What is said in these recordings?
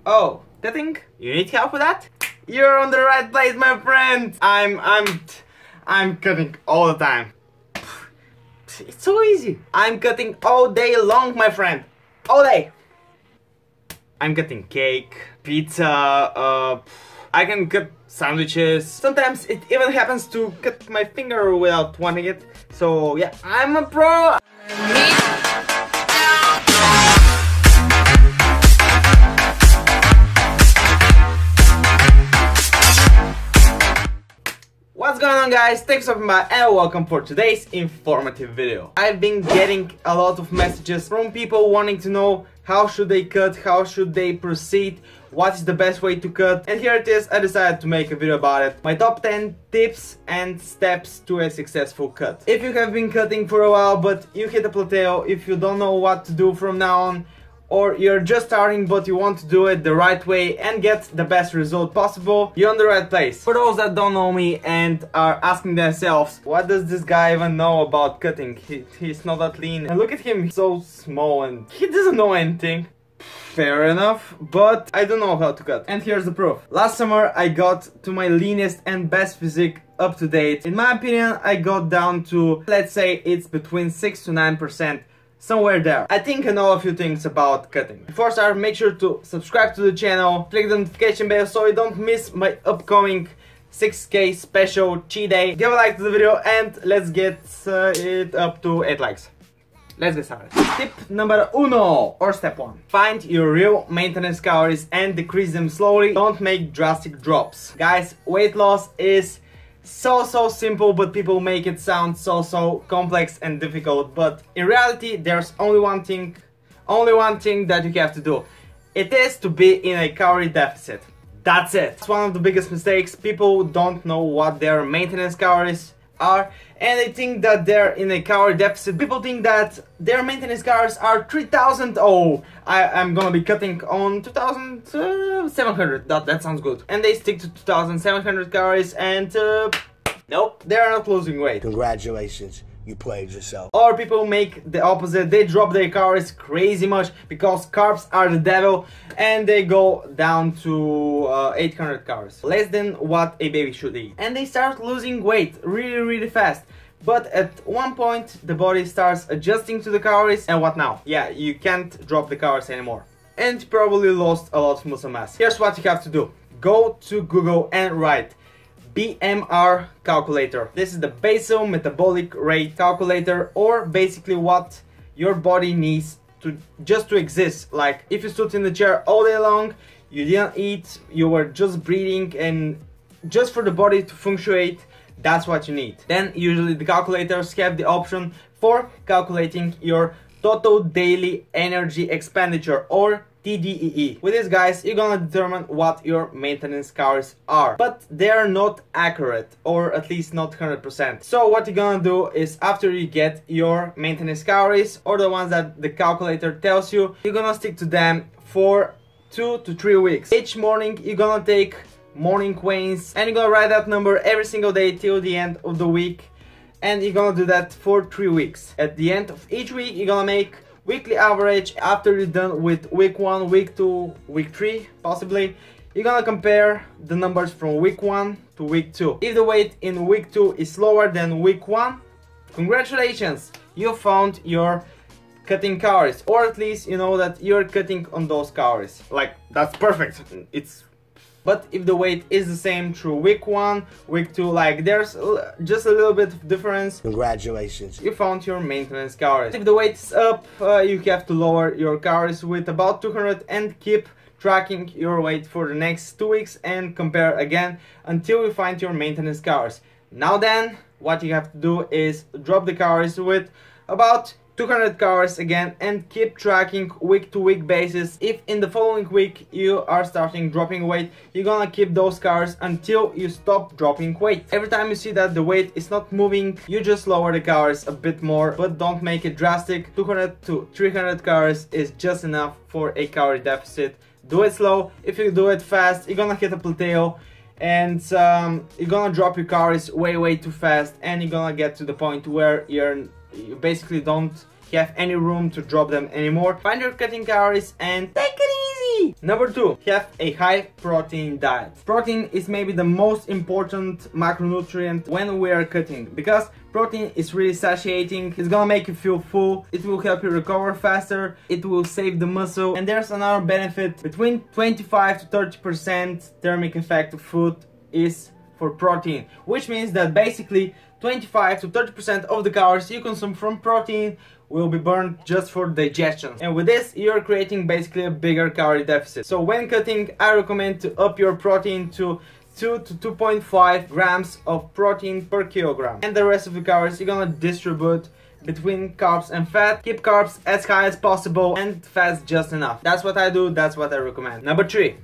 Oh, cutting? You need help with that? You're on the right place, my friend. I'm cutting all the time. It's so easy. I'm cutting all day long, my friend. All day. I'm cutting cake, pizza, I can cut sandwiches. Sometimes it even happens to cut my finger without wanting it. So yeah, I'm a pro. What's going on, guys? Thanks for stopping by and welcome for today's informative video. I've been getting a lot of messages from people wanting to know how should they cut, how should they proceed, what is the best way to cut, and here it is. I decided to make a video about it. My top 10 tips and steps to a successful cut. If you have been cutting for a while but you hit a plateau, if you don't know what to do from now on, or you're just starting but you want to do it the right way and get the best result possible, you're in the right place. For those that don't know me and are asking themselves, what does this guy even know about cutting? He's not that lean. And look at him, he's so small and he doesn't know anything. Fair enough, but I don't know how to cut. And here's the proof. Last summer I got to my leanest and best physique up to date. In my opinion, I got down to, let's say it's between 6 to 9%. Somewhere there. I think I know a few things about cutting. Before start, make sure to subscribe to the channel, click the notification bell so you don't miss my upcoming 6K special cheat day. Give a like to the video and let's get it up to 8 likes. Let's get started. Tip number uno, or step 1. Find your real maintenance calories and decrease them slowly. Don't make drastic drops. Guys, weight loss is so simple, but people make it sound so complex and difficult. But in reality, there's only one thing that you have to do. It is to be in a calorie deficit. That's it. It's one of the biggest mistakes. People don't know what their maintenance calories are, and they think that they're in a calorie deficit. People think that their maintenance calories are 3000. Oh, I'm gonna be cutting on 2700. That sounds good. And they stick to 2700 calories and nope, they're not losing weight. Congratulations, you played yourself. Or people make the opposite. They drop their calories crazy much because carbs are the devil, and they go down to 800 calories, less than what a baby should eat, and they start losing weight really fast. But at one point the body starts adjusting to the calories, and what now? Yeah, you can't drop the calories anymore, and you probably lost a lot of muscle mass. Here's what you have to do. Go to Google and write BMR calculator. This is the basal metabolic rate calculator, or basically what your body needs to just to exist. Like if you stood in the chair all day long, you didn't eat, you were just breathing, and just for the body to functionate, that's what you need. Then usually the calculators have the option for calculating your total daily energy expenditure, or TDEE. With this, guys, you're gonna determine what your maintenance calories are, but they're not accurate, or at least not 100%. So what you're gonna do is, after you get your maintenance calories, or the ones that the calculator tells you, you're gonna stick to them for 2 to 3 weeks. Each morning you're gonna take morning weigh-ins, and you're gonna write that number every single day till the end of the week, and you're gonna do that for 3 weeks. At the end of each week, you're gonna make weekly average. After you're done with week 1, week 2, week 3 possibly, you're gonna compare the numbers from week 1 to week 2. If the weight in week 2 is lower than week 1, congratulations, you found your cutting calories, or at least you know that you're cutting on those calories. Like, that's perfect. But if the weight is the same through week 1, week 2, like there's just a little bit of difference, congratulations, you found your maintenance calories. If the weight is up, you have to lower your calories with about 200 and keep tracking your weight for the next 2 weeks and compare again until you find your maintenance calories. Now then, what you have to do is drop the calories with about 200 calories again and keep tracking week to week basis. If in the following week you are starting dropping weight, you're gonna keep those calories until you stop dropping weight. Every time you see that the weight is not moving, you just lower the calories a bit more, but don't make it drastic. 200 to 300 calories is just enough for a calorie deficit. Do it slow. If you do it fast, you're gonna hit a plateau, and you're gonna drop your calories way too fast, and you're gonna get to the point where you basically don't have any room to drop them anymore. Find your cutting calories and take it Number 2, have a high protein diet. Protein is maybe the most important macronutrient when we are cutting, because protein is really satiating. It's gonna make you feel full, it will help you recover faster, it will save the muscle, and there's another benefit. Between 25 to 30% thermic effect of food is for protein, which means that basically 25 to 30% of the calories you consume from protein will be burned just for digestion. And with this, you're creating basically a bigger calorie deficit. So when cutting, I recommend to up your protein to 2 to 2.5 grams of protein per kilogram. And the rest of the calories you're gonna distribute between carbs and fat. Keep carbs as high as possible and fats just enough. That's what I do, that's what I recommend. Number 3,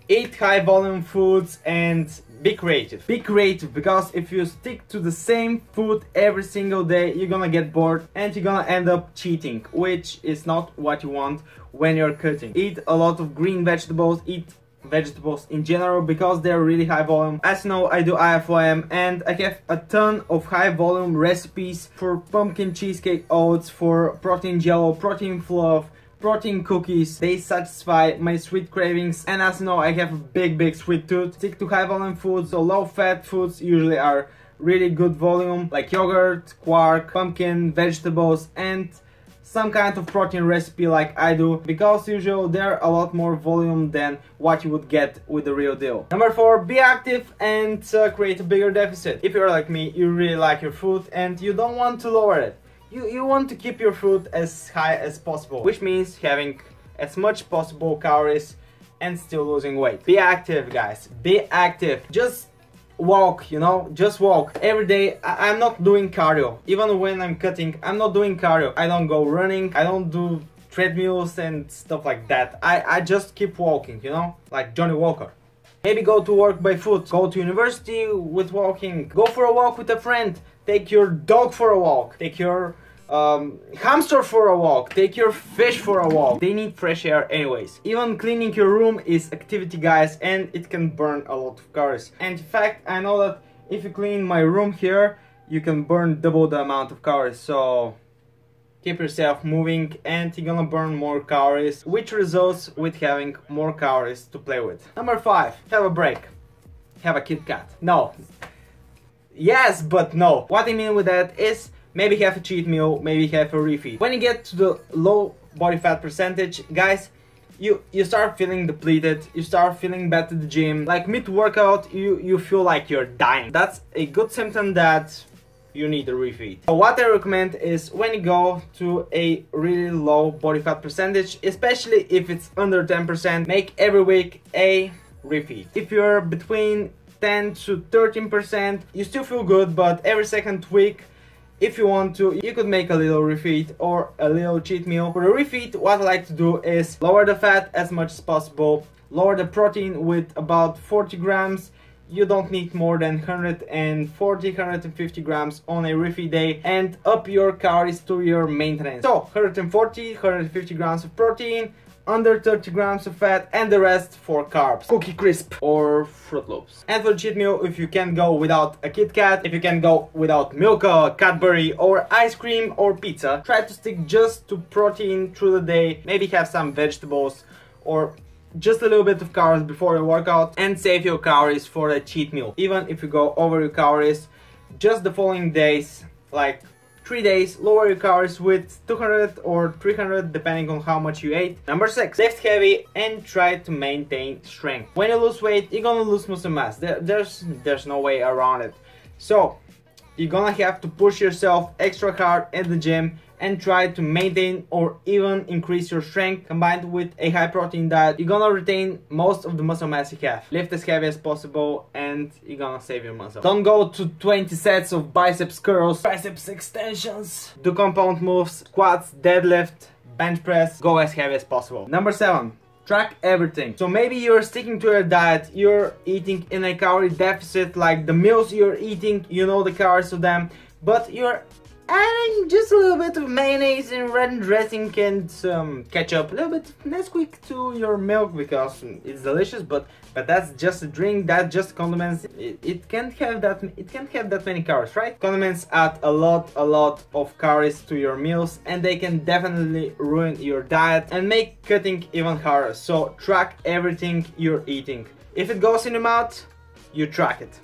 eat high volume foods and be creative. Be creative, because if you stick to the same food every single day, you're gonna get bored and you're gonna end up cheating, which is not what you want when you're cutting. Eat a lot of green vegetables, eat vegetables in general, because they're really high volume. As you know, I do IFYM and I have a ton of high volume recipes for pumpkin cheesecake oats, for protein jello, protein fluff, protein cookies. They satisfy my sweet cravings, and as you know, I have a big sweet tooth. Stick to high volume foods, so low fat foods usually are really good volume, like yogurt, quark, pumpkin, vegetables, and some kind of protein recipe like I do, because usually they're a lot more volume than what you would get with the real deal. Number 4, be active and create a bigger deficit. If you're like me, you really like your food and you don't want to lower it. You want to keep your food as high as possible, which means having as much possible calories and still losing weight. Be active, guys, be active. Just walk, you know, just walk every day. I'm not doing cardio. Even when I'm cutting, I'm not doing cardio. I don't go running, I don't do treadmills and stuff like that. I just keep walking, you know, like Johnny Walker. Maybe go to work by foot, go to university with walking, go for a walk with a friend, take your dog for a walk, take your hamster for a walk, take your fish for a walk. They need fresh air anyways. Even cleaning your room is activity, guys, and it can burn a lot of calories. And in fact, I know that if you clean my room here, you can burn double the amount of calories. So keep yourself moving and you're gonna burn more calories, which results with having more calories to play with. Number 5, have a break. Have a Kit Kat. No. Yes, but no. What I mean with that is maybe have a cheat meal, maybe have a refeed. When you get to the low body fat percentage, guys, you start feeling depleted, you start feeling bad at the gym. Like mid-workout, you feel like you're dying. That's a good symptom that you need a refeed. So what I recommend is when you go to a really low body fat percentage, especially if it's under 10%, make every week a refeed. If you're between 10 to 13%, you still feel good, but every second week, if you want to, you could make a little refeed or a little cheat meal. For the refeed, what I like to do is lower the fat as much as possible, lower the protein with about 40 grams. You don't need more than 140-150 grams on a refeed day, and up your calories to your maintenance. So 140-150 grams of protein, under 30 grams of fat, and the rest for carbs, Cookie Crisp or Fruit Loops. And for the cheat meal, if you can go without a Kit Kat, if you can go without Milka, Cadbury or ice cream or pizza, try to stick just to protein through the day. Maybe have some vegetables or just a little bit of carbs before your workout, and save your calories for a cheat meal. Even if you go over your calories, just the following days, like 3 days, lower your calories with 200 or 300 depending on how much you ate. Number 6, lift heavy and try to maintain strength. When you lose weight, you're gonna lose muscle mass. There's no way around it. So you're gonna have to push yourself extra hard at the gym and try to maintain or even increase your strength. Combined with a high protein diet, you're gonna retain most of the muscle mass you have. Lift as heavy as possible and you're gonna save your muscle. Don't go to 20 sets of biceps curls, biceps extensions. Do compound moves, squats, deadlift, bench press. Go as heavy as possible. Number 7, track everything. So maybe you're sticking to your diet, you're eating in a calorie deficit, like the meals you're eating, you know the calories of them, but you're adding just a little bit of mayonnaise and red dressing and some ketchup, a little bit of Nesquik to your milk because it's delicious. But that's just a drink. That's just condiments. It can't have that. It can't have that many calories, right? Condiments add a lot of calories to your meals, and they can definitely ruin your diet and make cutting even harder. So track everything you're eating. If it goes in your mouth, you track it.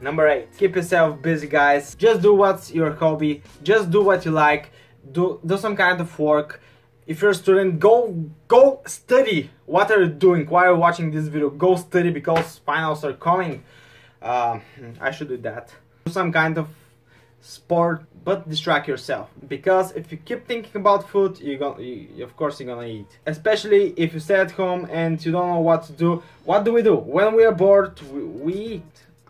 Number 8. Keep yourself busy, guys. Just do what's your hobby. Just do what you like. Do some kind of work. If you're a student, go study. What are you doing while you're watching this video? Go study because finals are coming. I should do that. Do some kind of sport, but distract yourself. Because if you keep thinking about food, of course you're gonna eat. Especially if you stay at home and you don't know what to do. What do? When we are bored, we eat.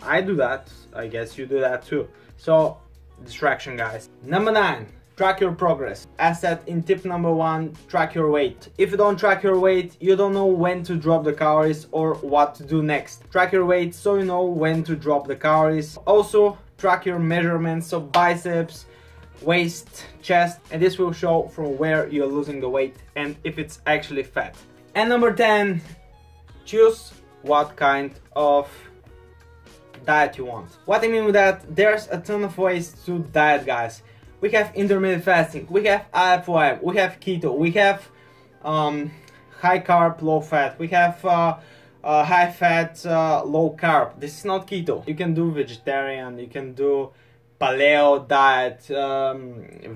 I do that. I guess you do that too. So, distraction, guys. Number 9. Track your progress. As said in tip number 1, track your weight. If you don't track your weight, you don't know when to drop the calories or what to do next. Track your weight so you know when to drop the calories. Also, track your measurements of biceps, waist, chest, and this will show from where you're losing the weight and if it's actually fat. And number 10, choose what kind of diet you want. What I mean with that, there's a ton of ways to diet, guys. We have intermittent fasting, we have IFYM, we have keto, we have high carb, low fat, we have high fat, low carb. This is not keto. You can do vegetarian, you can do paleo diet,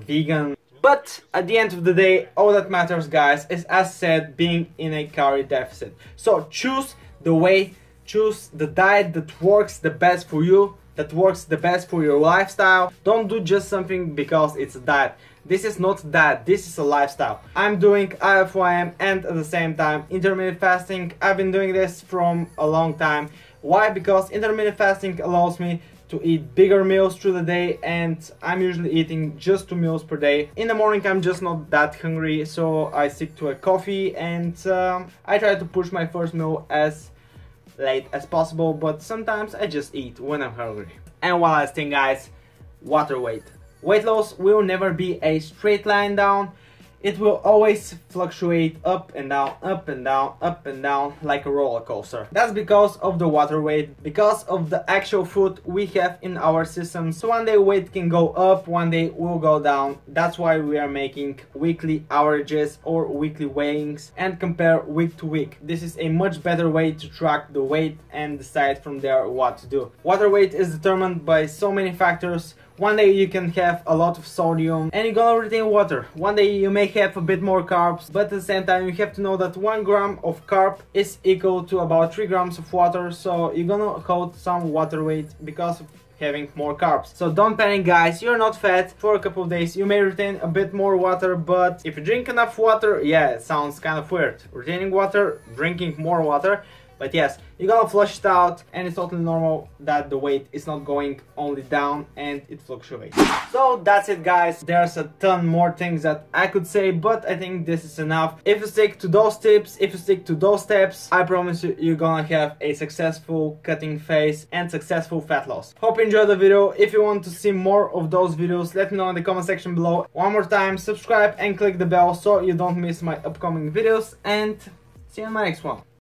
vegan. But at the end of the day, all that matters, guys, is, as said, being in a calorie deficit. So choose the way, choose the diet that works the best for you, that works the best for your lifestyle. Don't do just something because it's a diet. This is not diet, this is a lifestyle. I'm doing IFYM and at the same time intermittent fasting. I've been doing this from a long time. Why? Because intermittent fasting allows me to eat bigger meals through the day, and I'm usually eating just 2 meals per day. In the morning I'm just not that hungry, so I stick to a coffee, and I try to push my first meal as late as possible, but sometimes I just eat when I'm hungry. And one last thing, guys, water weight. Weight loss will never be a straight line down. It will always fluctuate up and down, up and down, up and down, like a roller coaster. That's because of the water weight, because of the actual food we have in our system. So one day weight can go up, one day will go down. That's why we are making weekly averages or weekly weighings and compare week to week. This is a much better way to track the weight and decide from there what to do. Water weight is determined by so many factors. One day you can have a lot of sodium and you're gonna retain water. One day you may have a bit more carbs, but at the same time you have to know that 1 gram of carb is equal to about 3 grams of water, so you're gonna hold some water weight because of having more carbs. So don't panic, guys, you're not fat. For a couple of days you may retain a bit more water, but if you drink enough water, yeah, it sounds kind of weird. Retaining water, drinking more water. But yes, you're gonna flush it out, and it's totally normal that the weight is not going only down and it fluctuates. So that's it, guys. There's a ton more things that I could say, but I think this is enough. If you stick to those tips, if you stick to those steps, I promise you, you're gonna have a successful cutting phase and successful fat loss. Hope you enjoyed the video. If you want to see more of those videos, let me know in the comment section below. One more time, subscribe and click the bell so you don't miss my upcoming videos, and see you in my next one.